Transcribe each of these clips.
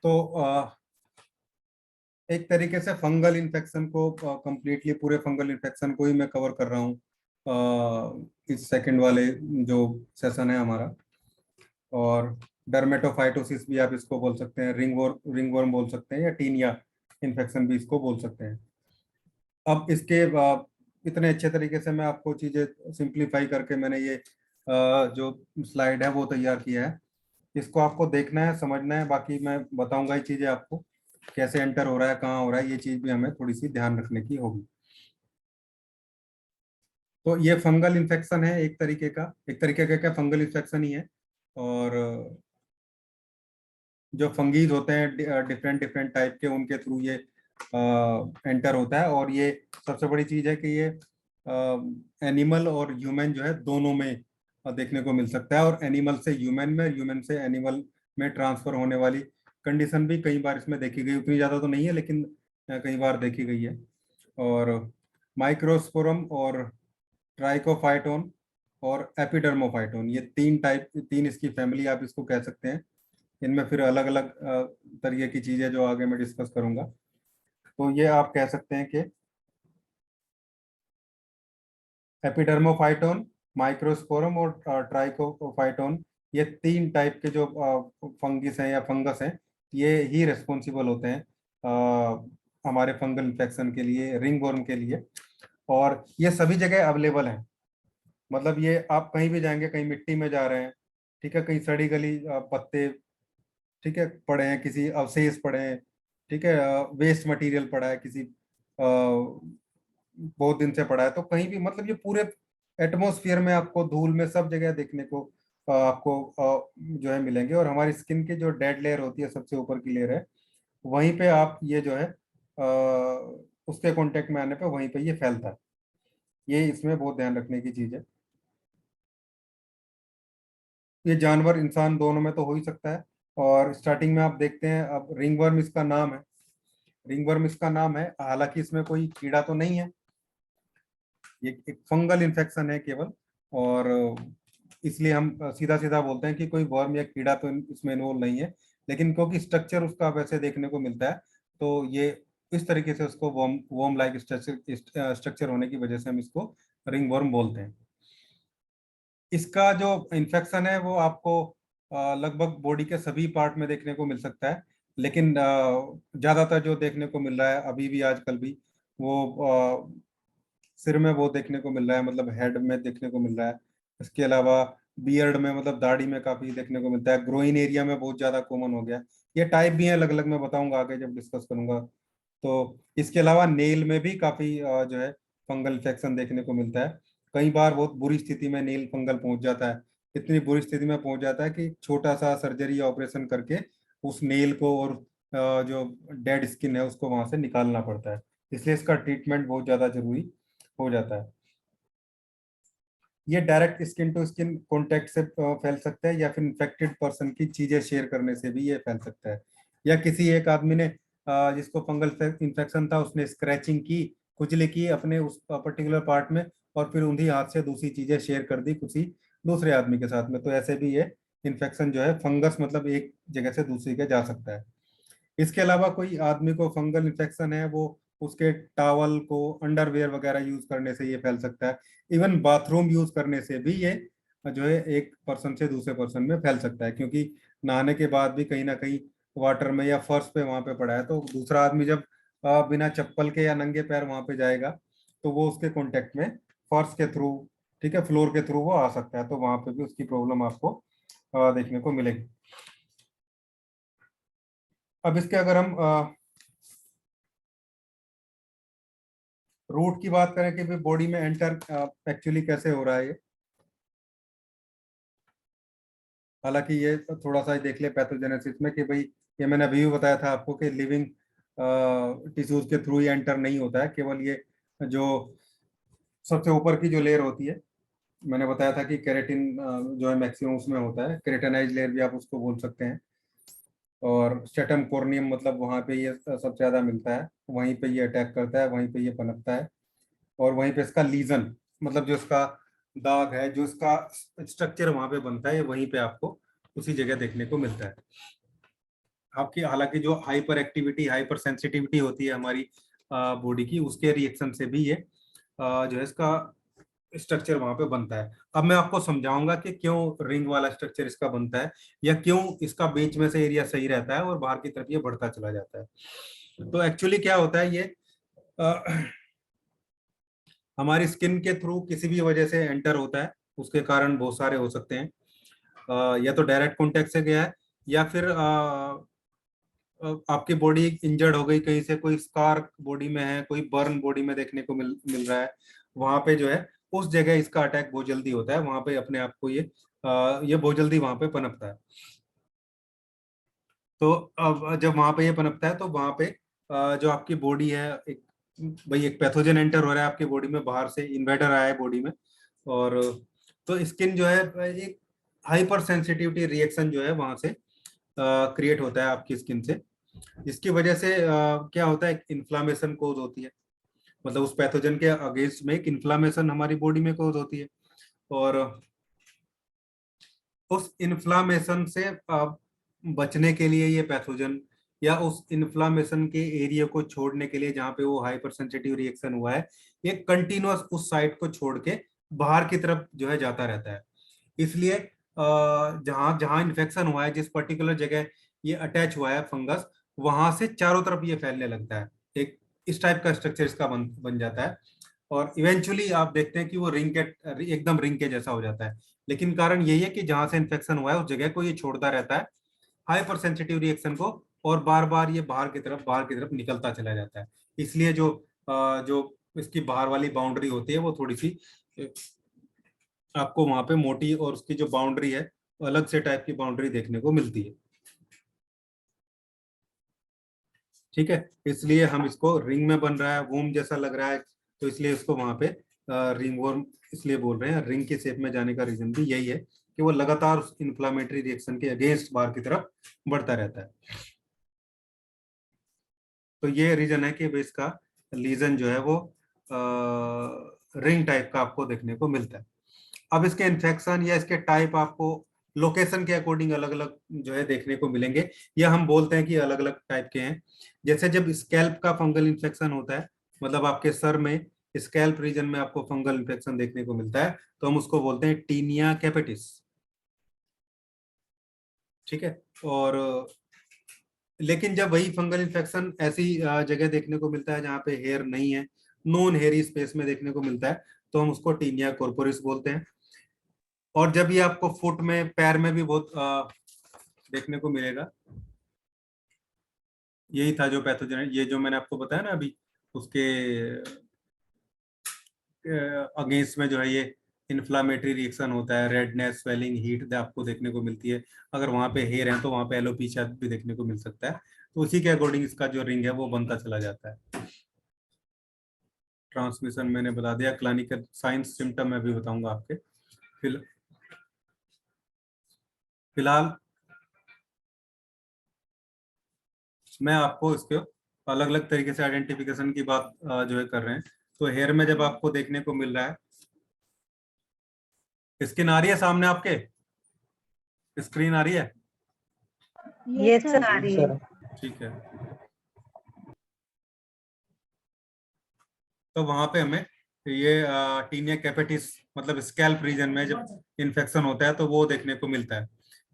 तो एक तरीके से फंगल इन्फेक्शन को कंप्लीटली पूरे फंगल इन्फेक्शन को ही मैं कवर कर रहा हूँ इस सेकंड वाले जो सेशन है हमारा। और डर्मेटोफाइटोसिस भी आप इसको बोल सकते हैं, रिंगवर्म बोल सकते हैं, या टीनिया इन्फेक्शन भी इसको बोल सकते हैं। अब इसके इतने अच्छे तरीके से मैं आपको चीज़ें सिंप्लीफाई करके मैंने ये जो स्लाइड है वो तैयार किया है। इसको आपको देखना है, समझना है, बाकी मैं बताऊंगा ये चीज़ें आपको कैसे एंटर हो रहा है, कहाँ हो रहा है, ये चीज़ भी हमें थोड़ी सी ध्यान रखने की होगी। तो ये फंगल इन्फेक्शन है एक तरीके का क्या फंगल इन्फेक्शन ही है। और जो फंगीज होते हैं डिफरेंट डिफरेंट टाइप के, उनके थ्रू ये एंटर होता है। और ये सबसे बड़ी चीज है कि ये एनिमल और ह्यूमन जो है दोनों में देखने को मिल सकता है। और एनिमल से ह्यूमन में, ह्यूमन से एनिमल में ट्रांसफर होने वाली कंडीशन भी कई बार इसमें देखी गई, उतनी ज़्यादा तो नहीं है लेकिन कई बार देखी गई है। और माइक्रोस्पोरम और ट्राइकोफाइटोन और एपिडर्मोफाइटोन, ये तीन इसकी फैमिली आप इसको कह सकते हैं। इनमें फिर अलग अलग तरीके की चीजें जो आगे मैं डिस्कस करूंगा। तो ये आप कह सकते हैं कि एपिडर्मोफाइटोन, माइक्रोस्पोरम और ट्राइकोफाइटोन, ये तीन टाइप के जो फंगिस हैं या फंगस हैं, ये ही रिस्पॉन्सिबल होते हैं हमारे फंगल इन्फेक्शन के लिए, रिंगवर्म के लिए। और ये सभी जगह अवेलेबल हैं। मतलब ये आप कहीं भी जाएंगे, कहीं मिट्टी में जा रहे हैं, ठीक है, कहीं सड़ी गली पत्ते, ठीक है, पड़े हैं, किसी अवशेष पड़े हैं, ठीक है, वेस्ट मटेरियल पड़ा है, किसी बहुत दिन से पड़ा है, तो कहीं भी मतलब ये पूरे एटमॉस्फेयर में आपको धूल में सब जगह देखने को आपको जो है मिलेंगे। और हमारी स्किन की जो डेड लेयर होती है, सबसे ऊपर की लेयर है, वहीं पे आप ये जो है उसके कांटेक्ट में आने पे वहीं पे ये फैलता है। ये इसमें बहुत ध्यान रखने की चीज है। ये जानवर इंसान दोनों में तो हो ही सकता है। और स्टार्टिंग में आप देखते हैं, अब रिंगवर्म इसका नाम है, रिंगवर्म इसका नाम है, हालांकि इसमें कोई कीड़ा तो नहीं है, ये एक फंगल इन्फेक्शन है केवल। और इसलिए हम सीधा सीधा बोलते हैं कि कोई वर्म या कीड़ा तो इसमें इन्वॉल्व नहीं है। लेकिन क्योंकि स्ट्रक्चर उसका वैसे देखने को मिलता है, तो ये इस तरीके से उसको वर्म वर्म लाइक स्ट्रक्चर होने की वजह से हम इसको रिंग वर्म बोलते हैं। इसका जो इन्फेक्शन है वो आपको लगभग बॉडी के सभी पार्ट में देखने को मिल सकता है। लेकिन ज्यादातर जो देखने को मिल रहा है अभी भी, आजकल भी, वो सिर में वो देखने को मिल रहा है, मतलब हेड में देखने को मिल रहा है। इसके अलावा बियर्ड में, मतलब दाढ़ी में काफी देखने को मिलता है। ग्रोइन एरिया में बहुत ज्यादा कॉमन हो गया। ये टाइप भी है अलग अलग, मैं बताऊंगा आगे जब डिस्कस करूंगा। तो इसके अलावा नेल में भी काफी जो है फंगल इन्फेक्शन देखने को मिलता है। कई बार बहुत बुरी स्थिति में नेल फंगल पहुंच जाता है, इतनी बुरी स्थिति में पहुंच जाता है कि छोटा सा सर्जरी या ऑपरेशन करके उस नेल को और जो डेड स्किन है उसको वहां से निकालना पड़ता है। इसलिए इसका ट्रीटमेंट बहुत ज्यादा जरूरी हो जाता है। ये direct skin to skin contact से फैल सकता है, या फिर इन्फेक्टेड पर्सन की चीजें शेयर करने से भी ये फैल सकता है। या किसी एक आदमी ने जिसको फंगल इन्फेक्शन था, उसने स्क्रैचिंग की, खुजली की अपने उस पर्टिकुलर पार्ट में, और फिर उन्हीं हाथ से दूसरी चीजें शेयर कर दी किसी दूसरे आदमी के साथ में, तो ऐसे भी ये इन्फेक्शन जो है, फंगस मतलब एक जगह से दूसरी के जा सकता है। इसके अलावा कोई आदमी को फंगल इन्फेक्शन है, वो उसके टॉवल को, अंडरवेयर वगैरह यूज करने से ये फैल सकता है। इवन बाथरूम यूज करने से भी ये जो है एक पर्सन से दूसरे पर्सन में फैल सकता है, क्योंकि नहाने के बाद भी कहीं ना कहीं वाटर में या फर्श पे वहां पे पड़ा है, तो दूसरा आदमी जब बिना चप्पल के या नंगे पैर वहां पे जाएगा, तो वो उसके कांटेक्ट में फर्श के थ्रू, ठीक है, फ्लोर के थ्रू वो आ सकता है, तो वहां पे भी उसकी प्रॉब्लम आपको देखने को मिलेगी। अब इसके अगर हम रूट की बात करें कि भी बॉडी में एंटर एक्चुअली कैसे हो रहा है ये, हालांकि ये थोड़ा सा देख ले पैथोजेनेसिस में कि भाई, ये मैंने अभी भी बताया था आपको कि लिविंग टिश्यूज के थ्रू ही एंटर नहीं होता है, केवल ये जो सबसे ऊपर की जो लेयर होती है, मैंने बताया था कि केरेटिन जो है मैक्सिमम उसमें होता है, केरेटिनाइज लेयर भी आप उसको बोल सकते हैं। और स्टेटम कोर्नियम, मतलब वहाँ पे ये सबसे ज्यादा मिलता है, वहीं पे ये अटैक करता है, वहीं पे ये पनपता है। और वहीं पे इसका लीजन, मतलब जो इसका दाग है, जो इसका स्ट्रक्चर वहां पे बनता है, ये वहीं पे आपको उसी जगह देखने को मिलता है। आपकी हालांकि जो हाइपर एक्टिविटी, हाइपर सेंसिटिविटी होती है हमारी बॉडी की, उसके रिएक्शन से भी ये जो है इसका स्ट्रक्चर वहां पे बनता है। अब मैं आपको समझाऊंगा कि क्यों रिंग वाला स्ट्रक्चर इसका बनता है, या क्यों इसका बीच में से एरिया सही रहता है और बाहर की तरफ ये बढ़ता चला जाता है। तो एक्चुअली क्या होता है, ये अ, हमारी स्किन के थ्रू किसी भी वजह से एंटर होता है, उसके कारण बहुत सारे हो सकते हैं। या तो डायरेक्ट कॉन्टेक्ट से गया है, या फिर आपकी बॉडी इंजर्ड हो गई कहीं से, कोई स्कार बॉडी में है, कोई बर्न बॉडी में देखने को मिल रहा है, वहां पे जो है उस जगह इसका अटैक बहुत जल्दी होता है, वहां पे अपने आप को ये बहुत जल्दी वहां पे पनपता है। तो अब जब वहां पे ये पनपता है तो वहां पे जो आपकी बॉडी है, एक भाई एक पैथोजन एंटर हो रहा है आपकी बॉडी में, बाहर से इन्वेडर आया है बॉडी में, और तो स्किन जो है एक हाइपर सेंसिटिविटी रिएक्शन जो है वहां से क्रिएट होता है आपकी स्किन से। इसकी वजह से क्या होता है, इन्फ्लामेशन कोज होती है, मतलब उस पैथोजन के अगेंस्ट में एक इन्फ्लामेशन हमारी बॉडी में कोज होती है, और उस इन्फ्लामेशन से बचने के लिए ये पैथोजन, या उस इन्फ्लामेशन के एरिया को छोड़ने के लिए जहाँ पे वो हाइपर सेंसिटिव रिएक्शन हुआ है, ये कंटिन्यूअस उस साइट को छोड़ के बाहर की तरफ जो है जाता रहता है। इसलिए जहाँ जहाँ इन्फेक्शन हुआ है, जिस पर्टिकुलर जगह ये अटैच हुआ है फंगस, वहां से चारों तरफ ये फैलने लगता है, एक इस टाइप का स्ट्रक्चर इसका बन जाता है, और इवेंचुअली आप देखते हैं कि वो रिंग के एकदम रिंग के जैसा हो जाता है। लेकिन कारण यही है कि जहां से इन्फेक्शन हुआ है उस जगह को ये छोड़ता रहता है हाइपर सेंसिटिव रिएक्शन को, और बार बार ये बाहर की तरफ निकलता चला जाता है। इसलिए जो इसकी बाहर वाली बाउंड्री होती है वो थोड़ी सी आपको वहां पे मोटी, और उसकी जो बाउंड्री है अलग से टाइप की बाउंड्री देखने को मिलती है। ठीक है, इसलिए हम इसको रिंग में बन रहा है, वोम जैसा लग रहा है, तो इसलिए इसको वहां पे रिंग वर्म इसलिए बोल रहे हैं। रिंग के शेप में जाने का रीजन भी यही है कि वो लगातार उस इन्फ्लामेटरी रिएक्शन के अगेंस्ट बाहर की तरफ बढ़ता रहता है। तो ये रीजन है कि इसका लीजन जो है वो रिंग टाइप का आपको देखने को मिलता है। अब इसके इन्फेक्शन या इसके टाइप आपको लोकेशन के अकॉर्डिंग अलग अलग जो है देखने को मिलेंगे, या हम बोलते हैं कि अलग अलग टाइप के हैं। जैसे जब स्कैल्प का फंगल इन्फेक्शन होता है, मतलब आपके सर में स्कैल्प रीजन में आपको फंगल इन्फेक्शन देखने को मिलता है, तो हम उसको बोलते हैं टीनिया कैपिटिस। ठीक है, और लेकिन जब वही फंगल इन्फेक्शन ऐसी जगह देखने को मिलता है जहाँ पे हेयर नहीं है, नॉन हेयरी स्पेस में देखने को मिलता है, तो हम उसको टीनिया कॉर्पोरिस बोलते हैं। और जब ये आपको फुट में, पैर में भी बहुत देखने को मिलेगा, यही था जो पैथोजन, ये जो मैंने आपको बताया ना अभी, उसके अगेंस्ट में जो है ये इन्फ्लामेटरी रिएक्शन होता है, रेडनेस, स्वेलिंग, हीट आपको देखने को मिलती है। अगर वहां पे हेयर है तो वहां पे एलोपेशिया भी देखने को मिल सकता है। तो उसी के अकॉर्डिंग इसका जो रिंग है वो बनता चला जाता है। ट्रांसमिशन मैंने बता दिया, क्लिनिकल साइंस सिम्टम मैं भी बताऊंगा आपके। फिलहाल मैं आपको इसके अलग अलग तरीके से आइडेंटिफिकेशन की बात जो है कर रहे हैं। तो हेयर में जब आपको देखने को मिल रहा है, स्किन आ रही है सामने आपके, स्क्रीन आ रही है? यस सर, आ रही है। ठीक है, तो वहां पे हमें ये टीनिया कैपिटिस, मतलब स्कैल्प रीजन में जब इन्फेक्शन होता है तो वो देखने को मिलता है।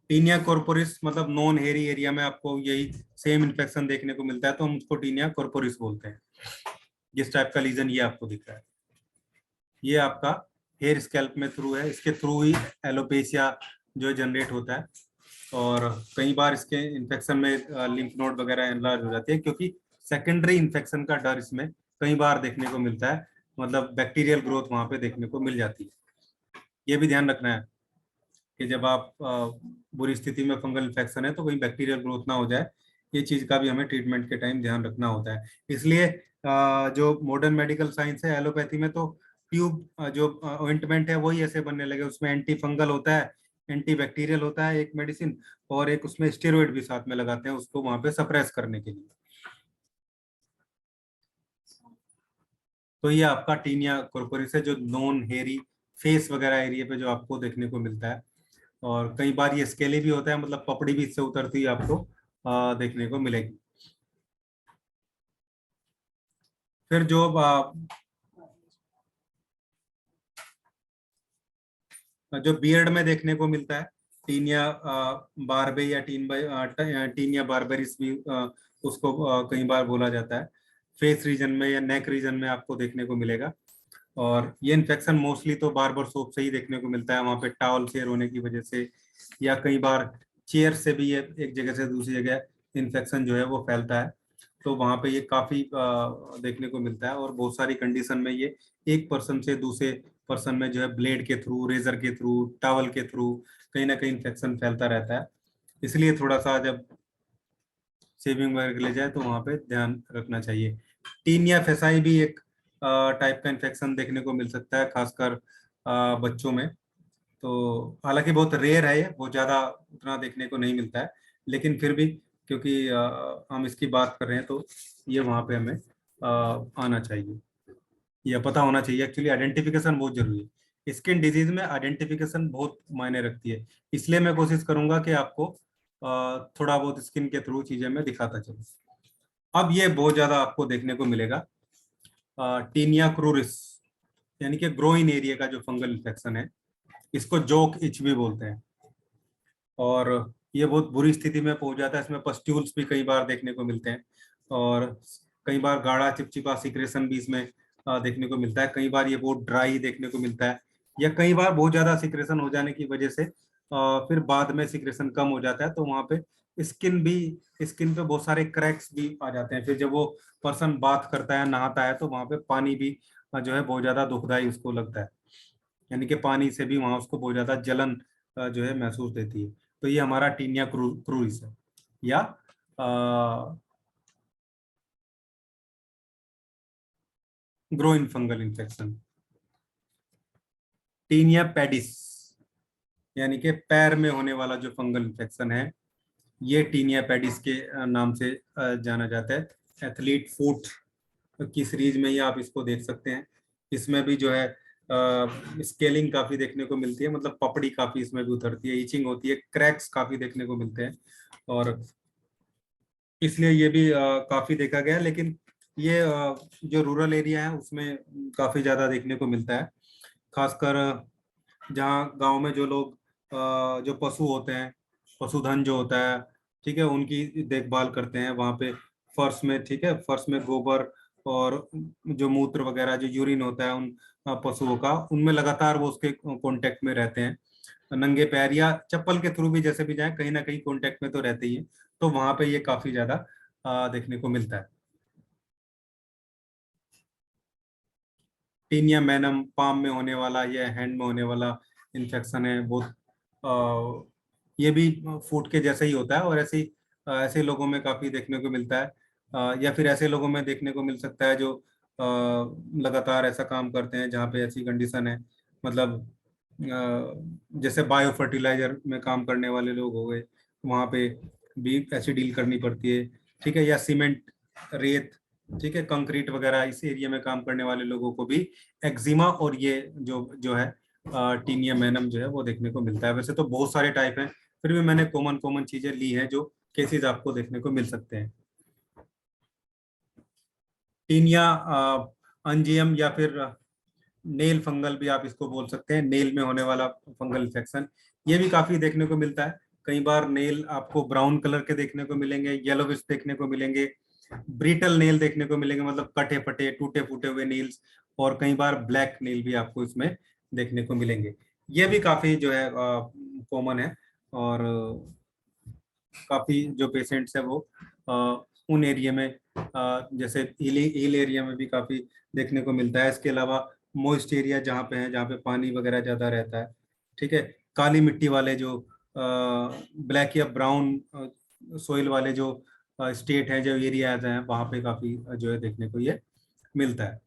टीनिया कॉर्पोरिस मतलब नॉन हेरी एरिया में आपको यही सेम इन्फेक्शन देखने को मिलता है, तो हम उसको टीनिया कॉर्पोरिस बोलते हैं। जिस टाइप का लीजन ये आपको दिख रहा है, ये आपका हेयर स्कैल्प में थ्रू है, इसके थ्रू ही एलोपेशिया जो जनरेट होता है। और कई बार इसके इन्फेक्शन में लिम्फ नोड वगैरह एनलार्ज हो जाती है, क्योंकि सेकेंडरी इन्फेक्शन का डर इसमें कई बार देखने को मिलता है, मतलब बैक्टीरियल ग्रोथ वहां पे देखने को मिल जाती है। ये भी ध्यान रखना है कि जब आप बुरी स्थिति में फंगल इन्फेक्शन है तो कहीं बैक्टीरियल ग्रोथ ना हो जाए, ये चीज का भी हमें ट्रीटमेंट के टाइम ध्यान रखना होता है। इसलिए जो मॉडर्न मेडिकल साइंस है, एलोपैथी में तो ट्यूब जो ऑइंटमेंट है वही ऐसे बनने लगे, उसमें एंटी फंगल होता है, एंटी बैक्टीरियल होता है एक मेडिसिन, और एक उसमें स्टेरॉइड भी साथ में लगाते हैं उसको वहां पे सप्रेस करने के लिए। तो ये आपका टीनिया कॉर्पोरिस है, जो नॉन हेरी फेस वगैरह एरिया पे जो आपको देखने को मिलता है। और कई बार ये स्केली भी होता है, मतलब पपड़ी भी इससे उतरती है आपको, देखने को मिलेगी। फिर जो बियर्ड में देखने को मिलता है, टीनिया बार्बे या टीनिया बार्बेरिस भी उसको कई बार बोला जाता है। फेस रीजन में या नेक रीजन में आपको देखने को मिलेगा। और ये इन्फेक्शन मोस्टली तो बार्बर सोप से ही देखने को मिलता है, वहाँ पे टॉवल शेयर होने की वजह से, या कई बार चेयर से भी ये एक जगह से दूसरी जगह इन्फेक्शन जो है वो फैलता है। तो वहाँ पे ये काफी देखने को मिलता है। और बहुत सारी कंडीशन में ये एक पर्सन से दूसरे पर्सन में जो है ब्लेड के थ्रू, रेजर के थ्रू, टॉवल के थ्रू कहीं ना कहीं इन्फेक्शन फैलता रहता है। इसलिए थोड़ा सा जब शेविंग वगैरह के लिए जाए तो वहाँ पे ध्यान रखना चाहिए। टीनिया फेसाई भी एक टाइप का इन्फेक्शन देखने को मिल सकता है, खासकर बच्चों में। तो हालांकि बहुत रेयर है, ये बहुत ज्यादा उतना देखने को नहीं मिलता है, लेकिन फिर भी क्योंकि हम इसकी बात कर रहे हैं तो ये वहाँ पे हमें आना चाहिए, या पता होना चाहिए। एक्चुअली आइडेंटिफिकेशन बहुत जरूरी है, स्किन डिजीज में आइडेंटिफिकेशन बहुत मायने रखती है। इसलिए मैं कोशिश करूंगा कि आपको थोड़ा बहुत स्किन के थ्रू चीजें मैं दिखाता चलूं। अब ये बहुत ज्यादा आपको देखने को मिलेगा, टीनिया क्रूरिस, यानी कि ग्रोइन एरिया का जो फंगल इन्फेक्शन है, इसको जोक इच भी बोलते हैं। और ये बहुत बुरी स्थिति में पहुंच जाता है, इसमें पस्ट्यूल्स भी कई बार देखने को मिलते हैं, और कई बार गाढ़ा चिपचिपा सिक्रेशन भी इसमें देखने को मिलता है। कई बार ये बहुत ड्राई देखने को मिलता है, या कई बार बहुत ज्यादा सिक्रेशन हो जाने की वजह से फिर बाद में सिक्रेशन कम हो जाता है, तो वहाँ पे स्किन पे बहुत सारे क्रैक्स भी आ जाते हैं। फिर जब वो पर्सन बात करता है, नहाता है, तो वहाँ पे पानी भी जो है बहुत ज्यादा दुखदाई उसको लगता है, यानी कि पानी से भी वहां उसको बहुत ज्यादा जलन जो है महसूस देती है। तो ये हमारा टीनिया क्रूरिस है, या groin fungal infection. Tinea pedis, यानी कि पैर में होने वाला जो फंगल इन्फेक्शन है, ये टीनिया पेडिस के नाम से जाना जाता है। एथलीट फुट की सीरीज में ही आप इसको देख सकते हैं। इसमें भी जो है स्केलिंग काफी देखने को मिलती है, मतलब पपड़ी काफी इसमें भी उतरती है, इचिंग होती है, क्रैक्स काफी देखने को मिलते हैं, और इसलिए ये भी काफी देखा गया है। लेकिन ये जो रूरल एरिया है उसमें काफी ज्यादा देखने को मिलता है, खासकर जहाँ गांव में जो लोग जो पशु होते हैं, पशुधन जो होता है, ठीक है, उनकी देखभाल करते हैं वहाँ पे फर्श में, ठीक है, फर्श में गोबर और जो मूत्र वगैरह जो यूरिन होता है उन पशुओं का, उनमें लगातार वो उसके कांटेक्ट में रहते हैं, नंगे पैर या चप्पल के थ्रू भी जैसे भी जाए, कहीं ना कहीं कांटेक्ट में तो रहते ही हैं। तो वहां पे ये काफी ज्यादा देखने को मिलता है। टीनिया मैनम पाम में होने वाला या हैंड में होने वाला इन्फेक्शन है, बहुत ये भी फूट के जैसे ही होता है, और ऐसे लोगों में काफी देखने को मिलता है। या फिर ऐसे लोगों में देखने को मिल सकता है जो लगातार ऐसा काम करते हैं जहाँ पे ऐसी कंडीशन है, मतलब जैसे बायो फर्टिलाइजर में काम करने वाले लोग हो गए, वहाँ पे भी ऐसी डील करनी पड़ती है, ठीक है, या सीमेंट, रेत, ठीक है, कंक्रीट वगैरह इस एरिया में काम करने वाले लोगों को भी एक्जिमा और ये जो जो है टीनिया मैनम जो है वो देखने को मिलता है। वैसे तो बहुत सारे टाइप हैं, फिर भी मैंने कॉमन कॉमन चीजें ली हैं जो केसेस आपको देखने को मिल सकते हैं। टीनिया अंजियम, या फिर नेल फंगल भी आप इसको बोल सकते हैं, नेल में होने वाला फंगल इन्फेक्शन, ये भी काफी देखने को मिलता है। कई बार नेल आपको ब्राउन कलर के देखने को मिलेंगे, येलोविश देखने को मिलेंगे, ब्रिटल नेल देखने को मिलेंगे, मतलब कटे फटे टूटे फूटे हुए नेल्स, और कई बार ब्लैक नेल भी आपको इसमें देखने को मिलेंगे। ये भी काफी जो है कॉमन है, और काफी जो पेशेंट्स है वो उन एरिया में जैसे हिल एरिया में भी काफी देखने को मिलता है। इसके अलावा मोइस्ट एरिया जहाँ पे है, जहाँ पे पानी वगैरह ज्यादा रहता है, ठीक है, काली मिट्टी वाले जो ब्लैक या ब्राउन सोइल वाले जो स्टेट है, जो एरियाज हैं, वहाँ पे काफी जो है देखने को ये मिलता है।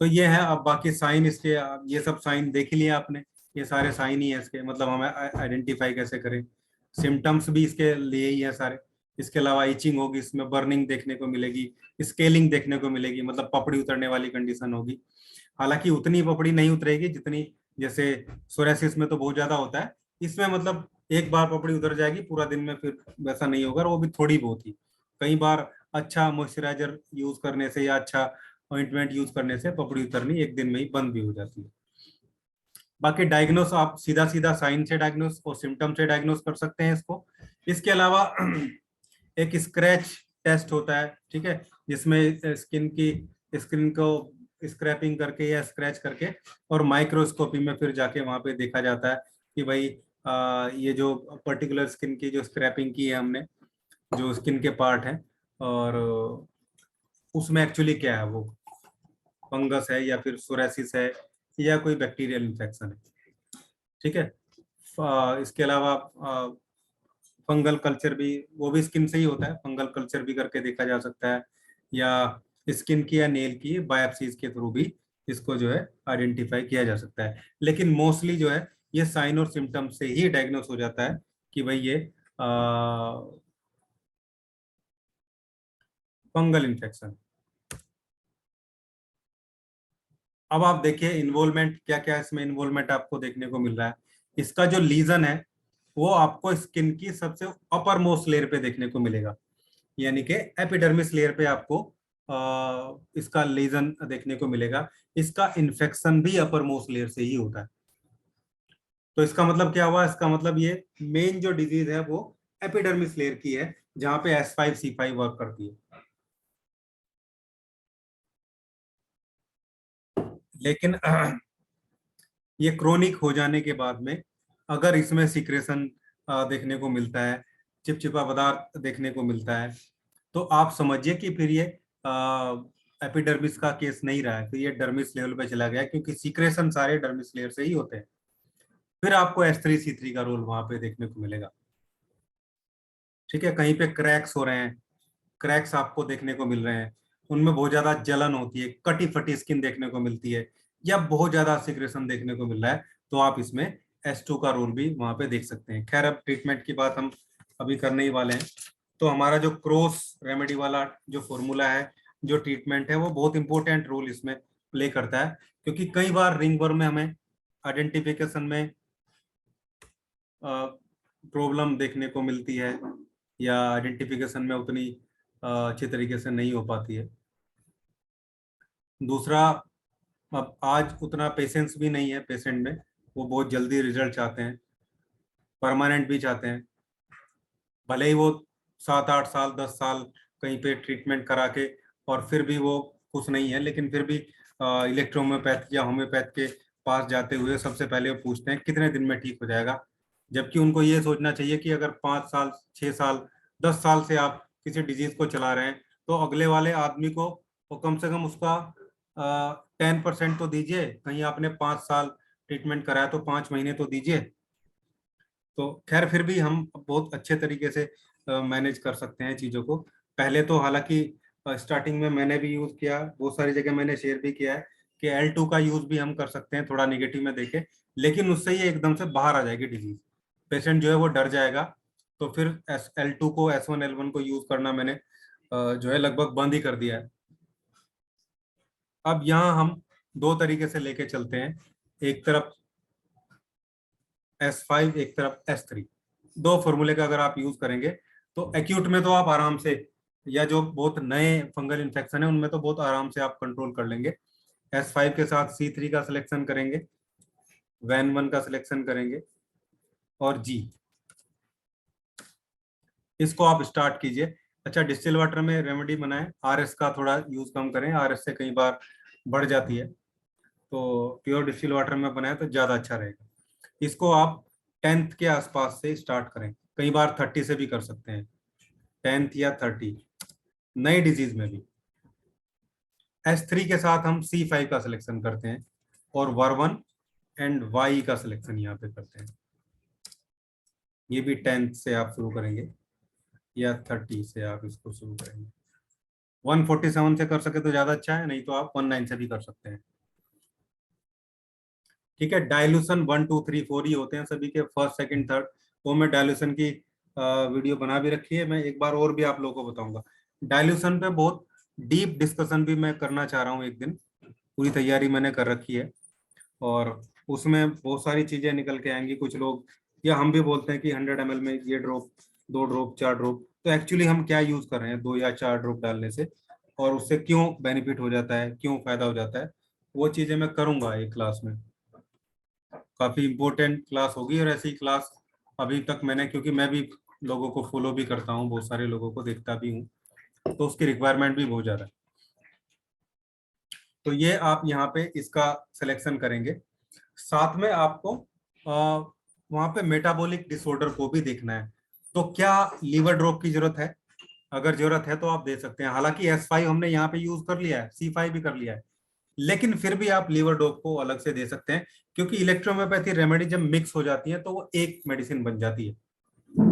तो ये है। अब बाकी साइन इसके, ये सब साइन देख ही लिया आपने, ये सारे साइन ही है इसके, मतलब हमें आइडेंटिफाई कैसे करें। सिम्टम्स भी इसके लिए ही है सारे। इसके अलावा इचिंग होगी, इसमें बर्निंग देखने को मिलेगी, स्केलिंग देखने को मिलेगी, मतलब पपड़ी उतरने वाली कंडीशन होगी। हालांकि उतनी पपड़ी नहीं उतरेगी जितनी, जैसे सोरेसिस में तो बहुत ज्यादा होता है, इसमें मतलब एक बार पपड़ी उतर जाएगी पूरा दिन में फिर वैसा नहीं होगा, और वो भी थोड़ी बहुत ही। कई बार अच्छा मॉइस्चराइजर यूज करने से या अच्छा ऑइंटमेंट यूज करने से पपड़ी उतरनी एक दिन में ही बंद भी हो जाती है। बाकी डायग्नोस आप सीधा सीधा साइन से डायग्नोस और सिम्टम से डायग्नोस कर सकते हैं इसको। इसके अलावा एक स्क्रैच टेस्ट होता है, ठीक है, जिसमें स्किन को स्क्रैपिंग करके या स्क्रैच करके और माइक्रोस्कोपी में फिर जाके वहां पे देखा जाता है कि भाई ये जो पर्टिकुलर स्किन की जो स्क्रैपिंग की है हमने, जो स्किन के पार्ट है, और उसमें एक्चुअली क्या है, वो फंगस है या फिर सोरेसिस है या कोई बैक्टीरियल इन्फेक्शन है, ठीक है। इसके अलावा फंगल कल्चर भी, वो भी स्किन से ही होता है, फंगल कल्चर भी करके देखा जा सकता है, या स्किन की या नेल की बायोप्सीज के थ्रू भी इसको जो है आइडेंटिफाई किया जा सकता है। लेकिन मोस्टली जो है ये साइन और सिम्टम से ही डायग्नोस हो जाता है कि भाई ये फंगल इन्फेक्शन। अब आप देखिए इन्वॉल्वमेंट क्या क्या इसमें इन्वॉल्वमेंट आपको देखने को मिल रहा है। इसका जो लीजन है वो आपको स्किन की सबसे अपर मोस्ट लेयर पे देखने को मिलेगा, यानी कि एपिडर्मिस लेयर पे आपको इसका लीजन देखने को मिलेगा। इसका इन्फेक्शन भी अपर मोस्ट लेयर से ही होता है। तो इसका मतलब क्या हुआ, इसका मतलब ये मेन जो डिजीज है वो एपिडर्मिस लेयर की है, जहां पे S5C5 वर्क करती है। लेकिन ये क्रोनिक हो जाने के बाद में अगर इसमें सिक्रेशन देखने को मिलता है, चिपचिपा पदार्थ देखने को मिलता है, तो आप समझिए कि फिर ये एपिडर्मिस का केस नहीं रहा है, फिर ये डर्मिस लेवल पे चला गया, क्योंकि सिक्रेशन सारे डर्मिस लेयर से ही होते हैं। फिर आपको S3C3 का रोल वहां पे देखने को मिलेगा, ठीक है। कहीं पे क्रैक्स हो रहे हैं, क्रैक्स आपको देखने को मिल रहे हैं, उनमें बहुत ज्यादा जलन होती है, कटी फटी स्किन देखने को मिलती है, या बहुत ज्यादा सिक्रेशन देखने को मिल रहा है, तो आप इसमें S2 का रोल भी वहां पे देख सकते हैं। खैर अब ट्रीटमेंट की बात हम अभी करने ही वाले हैं। तो हमारा जो क्रॉस रेमेडी वाला जो फॉर्मूला है, जो ट्रीटमेंट है, वो बहुत इंपॉर्टेंट रोल इसमें प्ले करता है, क्योंकि कई बार रिंगवर्म में हमें आइडेंटिफिकेशन में प्रॉब्लम देखने को मिलती है, या आइडेंटिफिकेशन में उतनी अच्छी तरीके से नहीं हो पाती है। दूसरा, अब आज उतना पेशेंस भी नहीं है पेशेंट में, वो बहुत जल्दी रिजल्ट चाहते हैं, परमानेंट भी चाहते हैं। भले ही वो 7-8 साल 10 साल कहीं पे ट्रीटमेंट करा के और फिर भी वो खुश नहीं है, लेकिन फिर भी इलेक्ट्रोहोम्योपैथ या होम्योपैथ के पास जाते हुए सबसे पहले वो पूछते हैं कितने दिन में ठीक हो जाएगा। जबकि उनको ये सोचना चाहिए कि अगर 5 साल 6 साल 10 साल से आप किसी डिजीज को चला रहे हैं, तो अगले वाले आदमी को वो कम से कम उसका 10% तो दीजिए। कहीं आपने 5 साल ट्रीटमेंट कराया तो 5 महीने तो दीजिए। तो खैर फिर भी हम बहुत अच्छे तरीके से मैनेज कर सकते हैं चीज़ों को। पहले तो हालांकि स्टार्टिंग में मैंने भी यूज़ किया, बहुत सारी जगह मैंने शेयर भी किया है कि L2 का यूज़ भी हम कर सकते हैं थोड़ा निगेटिव में देखे, लेकिन उससे ही एकदम से बाहर आ जाएगी डिजीज, पेशेंट जो है वो डर जाएगा। तो फिर L2 को S1L1 को यूज़ करना मैंने जो है लगभग बंद ही कर दिया है। अब यहाँ हम दो तरीके से लेके चलते हैं, एक तरफ S5 एक तरफ S3। दो फॉर्मूले का अगर आप यूज करेंगे तो एक्यूट में तो आप आराम से, या जो बहुत नए फंगल इन्फेक्शन है उनमें तो बहुत आराम से आप कंट्रोल कर लेंगे। S5 के साथ C3 का सिलेक्शन करेंगे, वैन 1 का सिलेक्शन करेंगे, और G, इसको आप स्टार्ट कीजिए। अच्छा, डिस्टिल वाटर में रेमेडी बनाएं, RS का थोड़ा यूज कम करें, RS से कई बार बढ़ जाती है, तो प्योर डिस्टिल वाटर में बनाए तो ज्यादा अच्छा रहेगा। इसको आप 10th के आसपास से स्टार्ट करें, कई बार 30 से भी कर सकते हैं, 10th या 30 नई डिजीज में भी। S3 के साथ हम C5 का सिलेक्शन करते हैं, और वर्वन एंड Y का सिलेक्शन यहाँ पे करते हैं। ये भी 10th से आप शुरू करेंगे या 30 से आप इसको शुरू करेंगे। 147 से कर सके तो ज्यादा अच्छा है, नहीं तो आप 19 से भी कर सकते हैं, ठीक है। डायलूशन 1 2 3 4 ही होते हैं सभी के, फर्स्ट सेकंड थर्ड। वो मैं डायलूशन की वीडियो बना भी रखी है, मैं एक बार और भी आप लोगों को बताऊंगा। डायलूशन पे बहुत डीप डिस्कशन भी मैं करना चाह रहा हूँ एक दिन, पूरी तैयारी मैंने कर रखी है, और उसमें बहुत सारी चीजें निकल के आएंगी। कुछ लोग या हम भी बोलते हैं कि 100 ml में ये ड्रॉप, 2 ड्रॉप, 4 ड्रॉप, तो एक्चुअली हम क्या यूज कर रहे हैं 2 या 4 ड्रॉप डालने से, और उससे क्यों बेनिफिट हो जाता है, क्यों फायदा हो जाता है, वो चीजें मैं करूंगा एक क्लास में। काफी इंपॉर्टेंट क्लास होगी, और ऐसी क्लास अभी तक मैंने, क्योंकि मैं भी लोगों को फॉलो भी करता हूँ, बहुत सारे लोगों को देखता भी हूँ, तो उसकी रिक्वायरमेंट भी बहुत ज्यादा है। तो ये आप यहाँ पे इसका सिलेक्शन करेंगे। साथ में आपको वहाँ पे मेटाबॉलिक डिसऑर्डर को भी देखना है। तो क्या लीवर ड्रॉप की जरूरत है? अगर जरूरत है तो आप दे सकते हैं। हालांकि S5 हमने यहाँ पे यूज कर लिया है, C5 भी कर लिया है, लेकिन फिर भी आप लीवर ड्रॉप को अलग से दे सकते हैं, क्योंकि इलेक्ट्रोहोम्योपैथी रेमेडी जब मिक्स हो जाती है तो वो एक मेडिसिन बन जाती है।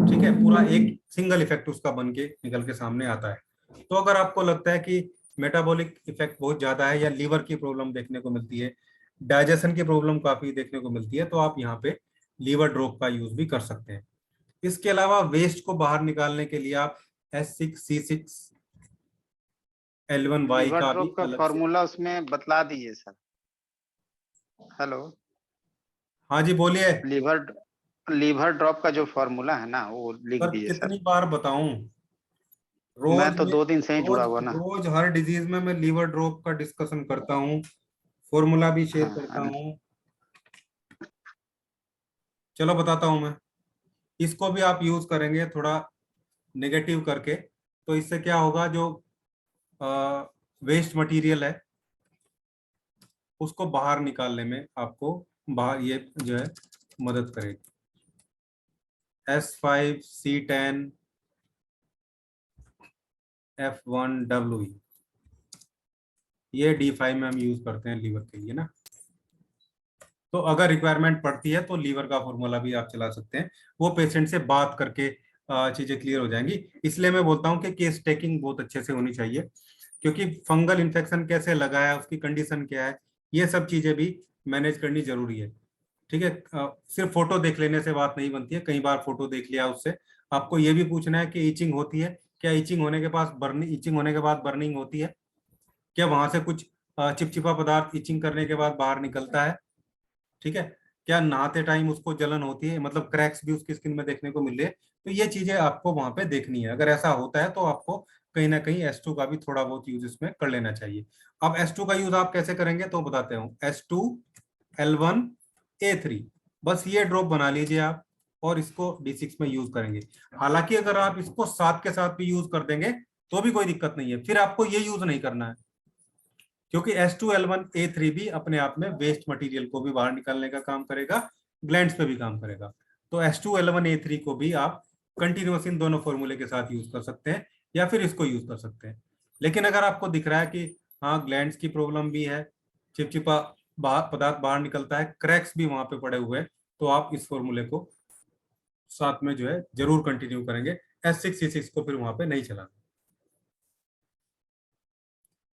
ठीक है, पूरा एक सिंगल इफेक्ट उसका बन के निकल के सामने आता है। तो अगर आपको लगता है कि मेटाबॉलिक इफेक्ट बहुत ज्यादा है, या लीवर की प्रॉब्लम देखने को मिलती है, डाइजेशन की प्रॉब्लम काफी देखने को मिलती है, तो आप यहाँ पे लीवर ड्रॉप का यूज भी कर सकते हैं। इसके अलावा वेस्ट को बाहर निकालने के लिए आप S6C6L1Y लीवर का भी ड्रॉप का अलग से। फॉर्मूला उसमें बतला दीजिए सर। हेलो, हाँ जी बोलिए। लीवर लीवर ड्रॉप का जो फॉर्मूला है ना वो लिख सर दीजिए सर। कितनी बार बताऊं, मैं रोज तो में, 2 दिन से ही जुड़ा रोज हुआ ना। रोज हर डिजीज में मैं लीवर ड्रॉप का डिस्कशन करता हूँ, फॉर्मूला भी शेयर करता हाँ, हूँ। चलो बताता हूँ मैं। इसको भी आप यूज करेंगे थोड़ा नेगेटिव करके, तो इससे क्या होगा, जो वेस्ट मटेरियल है उसको बाहर निकालने में आपको बाहर ये जो है मदद करेगी। S5C10F1WE, ये D5 में हम यूज करते हैं लीवर के लिए ना। तो अगर रिक्वायरमेंट पड़ती है तो लीवर का फॉर्मूला भी आप चला सकते हैं, वो पेशेंट से बात करके चीजें क्लियर हो जाएंगी। इसलिए मैं बोलता हूँ कि केस टेकिंग बहुत अच्छे से होनी चाहिए, क्योंकि फंगल इन्फेक्शन कैसे लगा है, उसकी कंडीशन क्या है, ये सब चीजें भी मैनेज करनी जरूरी है। ठीक है, सिर्फ फोटो देख लेने से बात नहीं बनती है। कई बार फोटो देख लिया उससे, आपको ये भी पूछना है कि ईचिंग होती है क्या, ईचिंग होने के पास बर्निंग, ईचिंग होने के बाद बर्निंग होती है क्या, वहां से कुछ चिपचिपा पदार्थ ईचिंग करने के बाद बाहर निकलता है। ठीक है, क्या नहाते टाइम उसको जलन होती है, मतलब क्रैक्स भी उसकी स्किन में देखने को मिल रहे हैं, तो ये चीजें आपको वहां पे देखनी है। अगर ऐसा होता है तो आपको कहीं ना कहीं S2 का भी थोड़ा बहुत यूज इसमें कर लेना चाहिए। अब S2 का यूज आप कैसे करेंगे तो बताते हूँ। S2L1A3, बस ये ड्रॉप बना लीजिए आप, और इसको D6 में यूज करेंगे। हालांकि अगर आप इसको साथ के साथ भी यूज कर देंगे तो भी कोई दिक्कत नहीं है, फिर आपको ये यूज नहीं करना है, क्योंकि S2L1A3 भी अपने आप में वेस्ट मटेरियल को भी बाहर निकालने का काम करेगा, ग्लैंड्स पे भी काम करेगा। तो S2L1A3 को भी आप कंटिन्यूस इन दोनों फॉर्मूले के साथ यूज कर सकते हैं, या फिर इसको यूज कर सकते हैं। लेकिन अगर आपको दिख रहा है कि हाँ ग्लैंड्स की प्रॉब्लम भी है, चिपचिपा पदार्थ बाहर निकलता है, क्रैक्स भी वहां पे पड़े हुए हैं, तो आप इस फॉर्मूले को साथ में जो है जरूर कंटिन्यू करेंगे। S6C6 को फिर वहां पे नहीं चलाना।